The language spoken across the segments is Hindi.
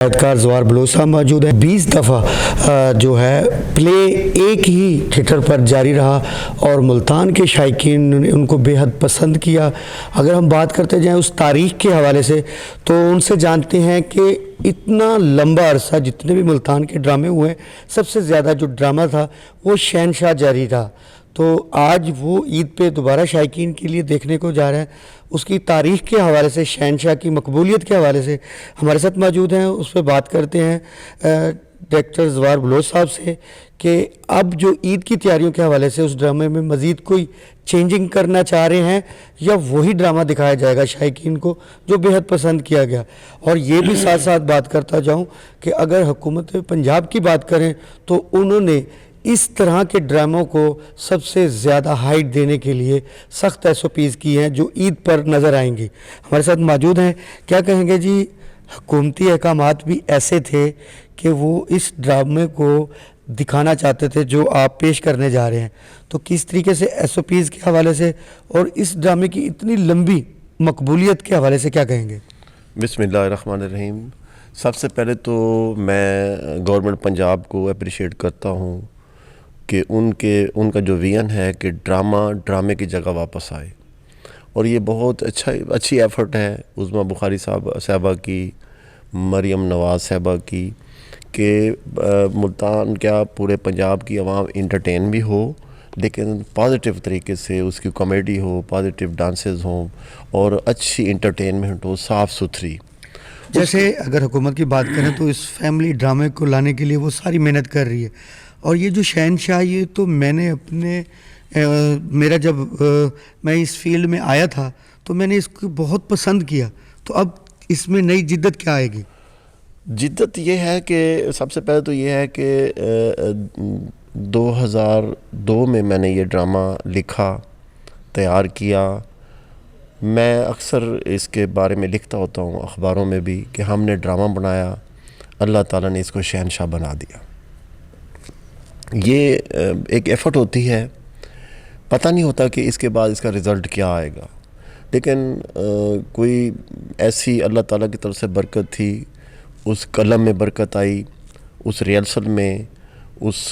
हिदायतकार जवार बलोच साहब मौजूद है। 20 दफ़ा जो है प्ले एक ही थिएटर पर जारी रहा और मुल्तान के शायकीन ने उनको बेहद पसंद किया। अगर हम बात करते जाएँ उस तारीख़ के हवाले से तो उनसे जानते हैं कि इतना लंबा अरसा जितने भी मुल्तान के ड्रामे हुए सबसे ज़्यादा जो ड्रामा था वो शहनशाह जारी रहा। तो आज वो ईद पे दोबारा शायकीन के लिए देखने को जा रहे हैं। उसकी तारीख़ के हवाले से, शहनशाह की मकबूलियत के हवाले से हमारे साथ मौजूद हैं। उस पर बात करते हैं डायरेक्टर जवार बलोच साहब से कि अब जो ईद की तैयारियों के हवाले से उस ड्रामे में मज़ीद कोई चेंजिंग करना चाह रहे हैं या वही ड्रामा दिखाया जाएगा शायकीन को जो बेहद पसंद किया गया। और ये भी साथ साथ बात करता जाऊँ कि अगर हुकूमत पंजाब की बात करें तो उन्होंने इस तरह के ड्रामों को सबसे ज़्यादा हाइट देने के लिए सख्त SOPs की हैं जो ईद पर नज़र आएंगी। हमारे साथ मौजूद हैं। क्या कहेंगे जी, हुकूमती अहकामात भी ऐसे थे कि वो इस ड्रामे को दिखाना चाहते थे जो आप पेश करने जा रहे हैं, तो किस तरीके से SOPs के हवाले से और इस ड्रामे की इतनी लंबी मकबूलियत के हवाले से क्या कहेंगे? बिस्मिल्लाहिर्रहमानिर्रहीम। सबसे पहले तो मैं गवर्नमेंट पंजाब को अप्रिशिएट करता हूँ कि उनका जो विज़न है कि ड्रामे की जगह वापस आए, और ये बहुत अच्छी एफ़र्ट है उज़मा बुखारी साहबा की, मरियम नवाज़ साहबा की, कि मुल्तान क्या पूरे पंजाब की आवाम इंटरटेन भी हो लेकिन पॉजिटिव तरीके से, उसकी कॉमेडी हो, पॉजिटिव डांसेस हों और अच्छी इंटरटेनमेंट हो, साफ़ सुथरी। जैसे अगर हुकूमत की बात करें तो इस फैमिली ड्रामे को लाने के लिए वो सारी मेहनत कर रही है। और ये जो शहनशाह, ये तो मैंने मेरा जब मैं इस फील्ड में आया था तो मैंने इसको बहुत पसंद किया। तो अब इसमें नई जिद्दत क्या आएगी? जिद्दत ये है कि सबसे पहले तो ये है कि 2002 में मैंने ये ड्रामा लिखा, तैयार किया। मैं अक्सर इसके बारे में लिखता होता हूँ अखबारों में भी कि हमने ड्रामा बनाया, अल्लाह ताला ने इसको शहनशाह बना दिया। ये एक एफ़र्ट होती है, पता नहीं होता कि इसके बाद इसका रिज़ल्ट क्या आएगा, लेकिन कोई ऐसी अल्लाह ताला की तरफ से बरकत थी, उस कलम में बरकत आई, उस रिहर्सल में, उस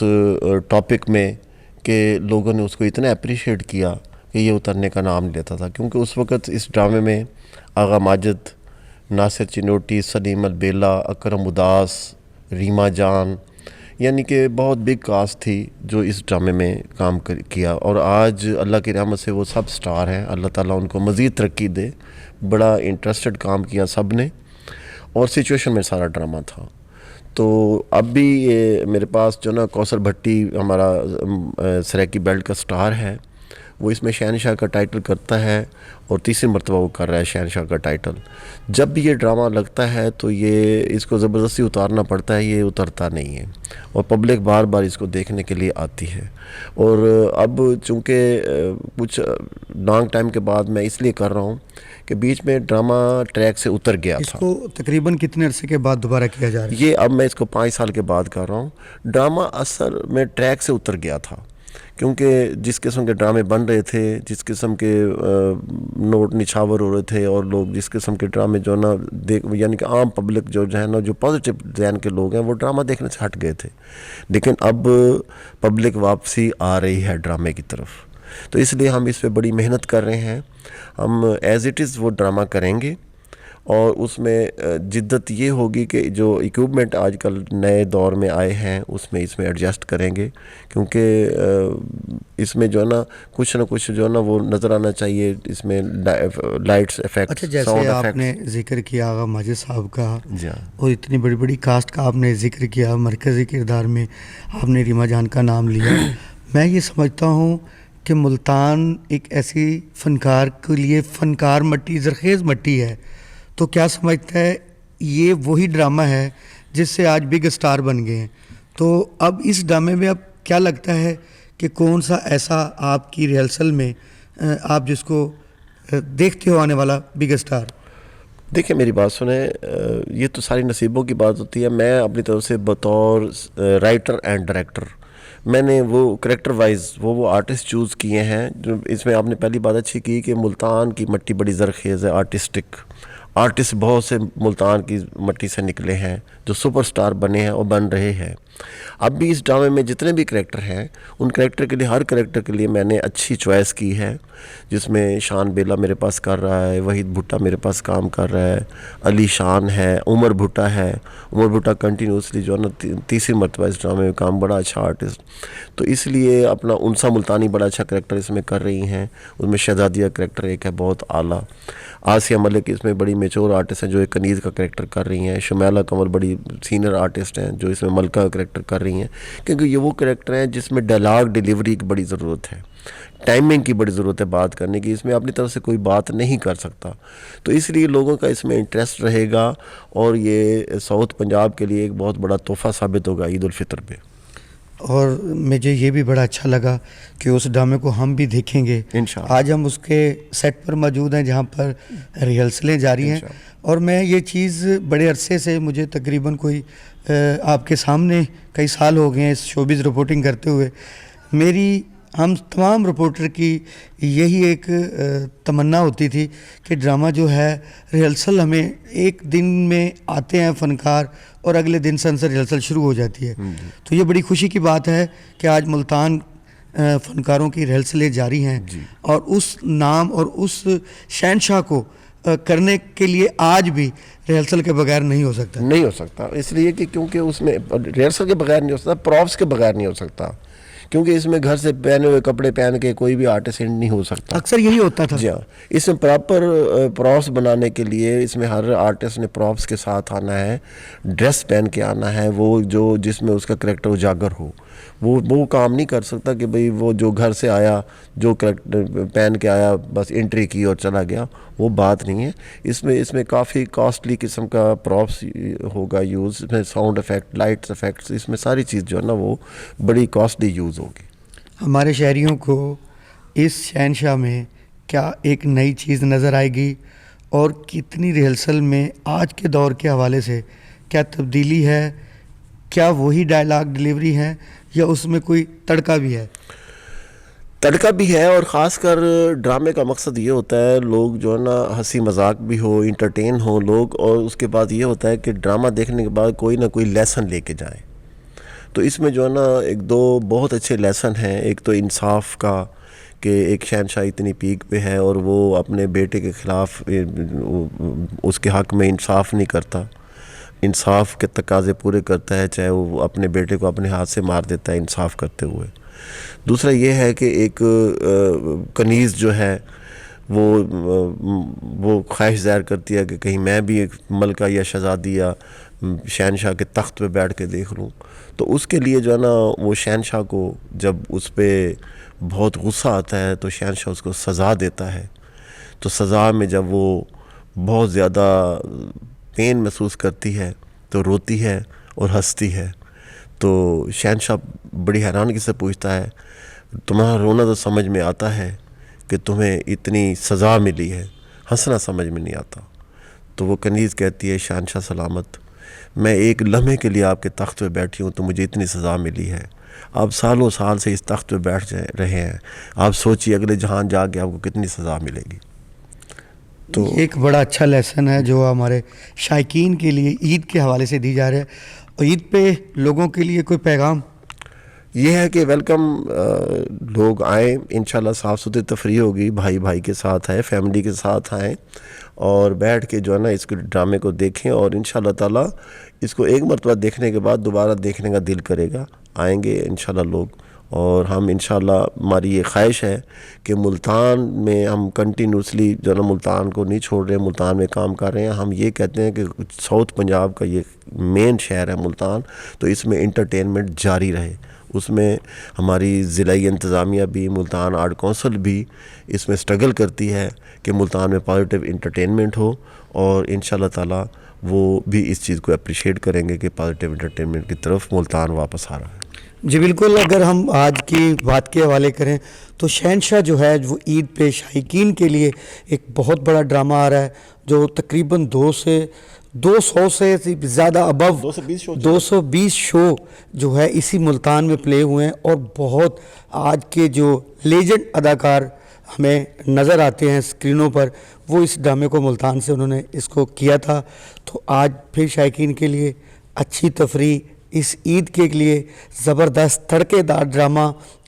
टॉपिक में, कि लोगों ने उसको इतना अप्रिशिएट किया कि ये उतरने का नाम लेता था। क्योंकि उस वक़्त इस ड्रामे में आगा माजिद, नासिर चिनोटी, सलीम अलबेला, अकरम उदास, रीमा जान, यानी कि बहुत बिग कास्ट थी जो इस ड्रामे में काम किया। और आज अल्लाह की रहमत से वो सब स्टार हैं, अल्लाह ताला उनको मज़ीद तरक्की दे। बड़ा इंटरेस्टेड काम किया सब ने, और सिचुएशन में सारा ड्रामा था। तो अब भी ये मेरे पास जो ना कौसर भट्टी हमारा सराकी बेल्ट का स्टार है, वो इसमें शहनशाह का टाइटल करता है और तीसरी मरतबा वो कर रहा है शहनशाह का टाइटल। जब भी ये ड्रामा लगता है तो ये इसको ज़बरदस्ती उतारना पड़ता है, ये उतरता नहीं है और पब्लिक बार बार इसको देखने के लिए आती है। और अब चूँकि कुछ लॉन्ग टाइम के बाद मैं इसलिए कर रहा हूँ कि बीच में ड्रामा ट्रैक से उतर गया था। इसको तकरीबन कितने अरसे के बाद दोबारा किया जा रहा है? ये अब मैं इसको 5 साल के बाद कर रहा हूँ। ड्रामा असल में ट्रैक से उतर गया था, क्योंकि जिस किस्म के ड्रामे बन रहे थे, जिस किस्म के नोट निछावर हो रहे थे, और लोग जिस किस्म के ड्रामे जो ना यानी कि आम पब्लिक जो है ना, जो पॉजिटिव ज़हन के लोग हैं, वो ड्रामा देखने से हट गए थे। लेकिन अब पब्लिक वापसी आ रही है ड्रामे की तरफ, तो इसलिए हम इस पर बड़ी मेहनत कर रहे हैं। हम एज़ इट इज़ वो ड्रामा करेंगे, और उसमें जिद्दत ये होगी कि जो इक्विपमेंट आजकल नए दौर में आए हैं इसमें एडजस्ट करेंगे, क्योंकि इसमें जो है ना कुछ जो है ना वो नज़र आना चाहिए, इसमें लाइट्स इफेक्ट। अच्छा, जैसे आपने जिक्र किया आगा माजिद साहब का और इतनी बड़ी बड़ी कास्ट का आपने जिक्र किया, मरकज़ी किरदार में आपने रीमा जान का नाम लिया। मैं ये समझता हूँ कि मुल्तान एक ऐसी फ़नकार के लिए फ़नकार मट्टी, ज़रखेज़ मट्टी है, तो क्या समझता है ये वही ड्रामा है जिससे आज बिग स्टार बन गए हैं? तो अब इस ड्रामे में अब क्या लगता है कि कौन सा ऐसा आपकी रिहर्सल में आप जिसको देखते हो आने वाला बिग स्टार? देखिए, मेरी बात सुने, ये तो सारी नसीबों की बात होती है। मैं अपनी तरफ से बतौर राइटर एंड डायरेक्टर मैंने वो करेक्टर वाइज वो आर्टिस्ट चूज़ किए हैं। जो इसमें आपने पहली बात अच्छी की कि मुल्तान की मट्टी बड़ी ज़रखेज़ है, आर्टिस्ट बहुत से मुल्तान की मट्टी से निकले हैं जो सुपरस्टार बने हैं और बन रहे हैं। अब भी इस ड्रामे में जितने भी करैक्टर हैं उन करैक्टर के लिए, हर करैक्टर के लिए मैंने अच्छी चॉइस की है, जिसमें शान बेला मेरे पास कर रहा है, वहीद भुट्टा मेरे पास काम कर रहा है, अली शान है, उमर भुट्टा है। उमर भुट्टा कंटिन्यूसली जो है ना तीसरी मरतबा इस ड्रामे में काम, बड़ा अच्छा आर्टिस्ट। तो इसलिए अपना उनसा मुल्तानी बड़ा अच्छा करैक्टर इसमें कर रही हैं। उसमें शहजादिया करैक्टर एक है बहुत आला। आसिया मलिक इसमें बड़ी मेच्योर आर्टिस्ट हैं जो एक कनीज़ का करैक्टर कर रही हैं। शुमैला कंवल बड़ी सीनियर आर्टिस्ट हैं जो इसमें मलका का करैक्टर कर रही हैं, क्योंकि ये वो करैक्टर हैं जिसमें डायलॉग डिलीवरी की बड़ी ज़रूरत है, टाइमिंग की बड़ी ज़रूरत है बात करने की। इसमें अपनी तरफ से कोई बात नहीं कर सकता, तो इसलिए लोगों का इसमें इंटरेस्ट रहेगा और ये साउथ पंजाब के लिए एक बहुत बड़ा तोहफ़ा साबित होगा ईद उल फितर पे। और मुझे ये भी बड़ा अच्छा लगा कि उस ड्रामे को हम भी देखेंगे इंशाअल्लाह। आज हम उसके सेट पर मौजूद हैं जहाँ पर रिहर्सलें जारी हैं, और मैं ये चीज़ बड़े अरसे से, मुझे तकरीबन कोई आपके सामने कई साल हो गए हैं इस शोबिज़ रिपोर्टिंग करते हुए, मेरी हम तमाम रिपोर्टर की यही एक तमन्ना होती थी कि ड्रामा जो है रिहर्सल हमें एक दिन में आते हैं फ़नकार और अगले दिन सन से रिहर्सल शुरू हो जाती है। तो ये बड़ी खुशी की बात है कि आज मुल्तान फ़नकारों की रिहर्सलें जारी हैं और उस नाम और उस शहनशाह को करने के लिए आज भी रिहर्सल के बगैर नहीं हो सकता। नहीं हो सकता इसलिए कि क्योंकि उसमें रिहर्सल के बगैर नहीं हो सकता, प्रॉप्स के बगैर नहीं हो सकता, क्योंकि इसमें घर से पहने हुए कपड़े पहन के कोई भी आर्टिस्ट नहीं हो सकता। अक्सर यही होता था। जी हाँ, इसमें प्रॉपर प्रॉप्स बनाने के लिए इसमें हर आर्टिस्ट ने प्रॉप्स के साथ आना है, ड्रेस पहन के आना है, वो जो जिसमें उसका करैक्टर उजागर हो। वो काम नहीं कर सकता कि भाई वो जो घर से आया, जो करैक्टर पहन के आया, बस एंट्री की और चला गया, वो बात नहीं है। इसमें काफ़ी कॉस्टली किस्म का प्रॉप्स होगा यूज़, इसमें साउंड इफ़ेक्ट, लाइट्स इफ़ेक्ट्स, इसमें सारी चीज़ जो है ना वो बड़ी कॉस्टली यूज़ होगी। हमारे शहरियों को इस शहनशाह में क्या एक नई चीज़ नज़र आएगी और कितनी रिहर्सल में आज के दौर के हवाले से क्या तब्दीली है? क्या वही डायलॉग डिलीवरी है या उसमें कोई तड़का भी है? तड़का भी है, और ख़ासकर ड्रामे का मकसद ये होता है लोग जो है ना हंसी मजाक भी हो, इंटरटेन हो लोग, और उसके बाद ये होता है कि ड्रामा देखने के बाद कोई ना कोई लेसन लेके जाएं। तो इसमें जो है ना एक दो बहुत अच्छे लेसन हैं। एक तो इंसाफ का, कि एक शहनशाह इतनी पीक पे है और वो अपने बेटे के ख़िलाफ़ उसके हक़ में इंसाफ नहीं करता, इंसाफ के तकाज़े पूरे करता है, चाहे वो अपने बेटे को अपने हाथ से मार देता है इंसाफ करते हुए। दूसरा ये है कि एक कनीज़ जो है वो ख्वाहिश ज़ाहिर करती है कि कहीं मैं भी एक मलका या शहज़ादी या शहनशाह के तख्त पे बैठ के देख लूँ। तो उसके लिए जो है ना वो शहनशाह को जब उस पर बहुत गुस्सा आता है तो शहनशाह उसको सज़ा देता है। तो सज़ा में जब वो बहुत ज़्यादा पेन महसूस करती है तो रोती है और हंसती है। तो शहनशाह बड़ी हैरानगी से पूछता है, तुम्हारा रोना तो समझ में आता है कि तुम्हें इतनी सज़ा मिली है, हंसना समझ में नहीं आता। तो वो कनीज़ कहती है, शहनशाह सलामत, मैं एक लम्हे के लिए आपके तख्त पे बैठी हूँ तो मुझे इतनी सज़ा मिली है, आप सालों साल से इस तख्त पे बैठ रहे हैं, आप सोचिए अगले जहान जाके आपको कितनी सज़ा मिलेगी। तो एक बड़ा अच्छा लेसन है जो हमारे शायकीन के लिए ईद के हवाले से दी जा रहा है। और ईद पे लोगों के लिए कोई पैगाम ये है कि वेलकम, लोग आएँ, इंशाल्लाह साफ़ सुथरी तफरी होगी, भाई भाई के साथ आएँ, फैमिली के साथ आएँ और बैठ के जो है ना इसको ड्रामे को देखें, और इंशाल्लाह ताला इसको एक मरतबा देखने के बाद दोबारा देखने का दिल करेगा, आएंगे इंशाल्लाह लोग। और हम इंशाल्लाह, हमारी ये ख्वाहिश है कि मुल्तान में हम कंटिन्यूसली जो ना मुल्तान को नहीं छोड़ रहे, मुल्तान में काम कर रहे हैं। हम ये कहते हैं कि साउथ पंजाब का ये मेन शहर है मुल्तान, तो इसमें इंटरटेनमेंट जारी रहे। उसमें हमारी ज़िलाई इंतज़ामिया भी, मुल्तान आर्ट कौंसिल भी इसमें स्ट्रगल करती है कि मुल्तान में पॉजिटिव इंटरटेनमेंट हो, और इंशाल्लाह ताला वो भी इस चीज़ को अप्रिशिएट करेंगे कि पॉजिटिव इंटरटेनमेंट की तरफ मुल्तान वापस आ रहा है। जी बिल्कुल। अगर हम आज की बात के हवाले करें तो शहनशाह जो है वो ईद पे शायकीन के लिए एक बहुत बड़ा ड्रामा आ रहा है जो तकरीबन 200 से ज़्यादा अबव 220 शो जो है इसी मुल्तान में प्ले हुए हैं, और बहुत आज के जो लेजेंड अदाकार हमें नज़र आते हैं स्क्रीनों पर, वो इस ड्रामे को मुल्तान से उन्होंने इसको किया था। तो आज फिर शायकीन के लिए अच्छी तफरी इस ईद के लिए ज़बरदस्त तड़केदार ड्रामा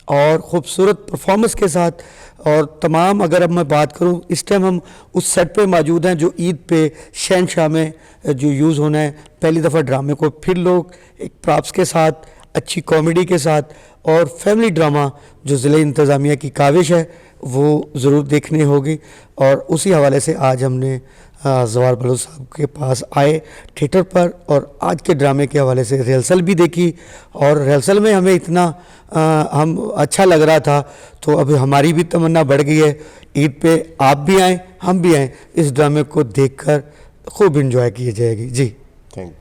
और ख़ूबसूरत परफॉर्मेंस के साथ, और तमाम अगर अब मैं बात करूं इस टाइम हम उस सेट पे मौजूद हैं जो ईद पे शहनशाह में जो यूज़ होना है। पहली दफ़ा ड्रामे को फिर लोग एक प्रॉप्स के साथ, अच्छी कॉमेडी के साथ और फैमिली ड्रामा जो ज़िले इंतज़ामिया की काविश है वो ज़रूर देखनी होगी। और उसी हवाले से आज हमने ज़वार बलूच साहब के पास आए थिएटर पर और आज के ड्रामे के हवाले से रिहर्सल भी देखी, और रिहर्सल में हमें इतना हम अच्छा लग रहा था, तो अब हमारी भी तमन्ना बढ़ गई है ईद पे आप भी आएँ हम भी आएँ, इस ड्रामे को देखकर खूब इंजॉय की जाएगी। जी थैंक